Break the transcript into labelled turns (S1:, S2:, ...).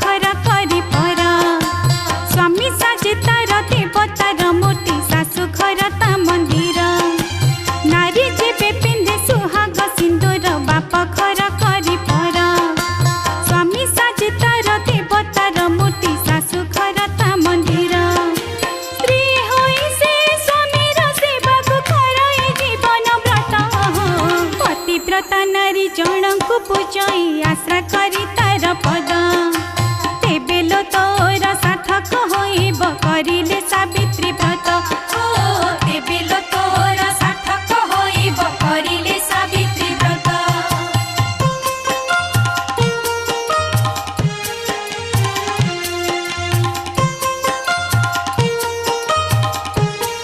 S1: खर करी पर स्वामी साजे तार देवतार मूर्ति शाशु घर ता मंदिर नारी जेबे पिंधे सुहाग सिंदूर बाप घर करी पर स्वामी साजे तार देवतार मूर्ति शाशु घर ता मंदिर स्त्री होई से स्वामीर सेवा को करे जीवन व्रत पतिव्रता नारी जनकु पूजई आशा करी तार पद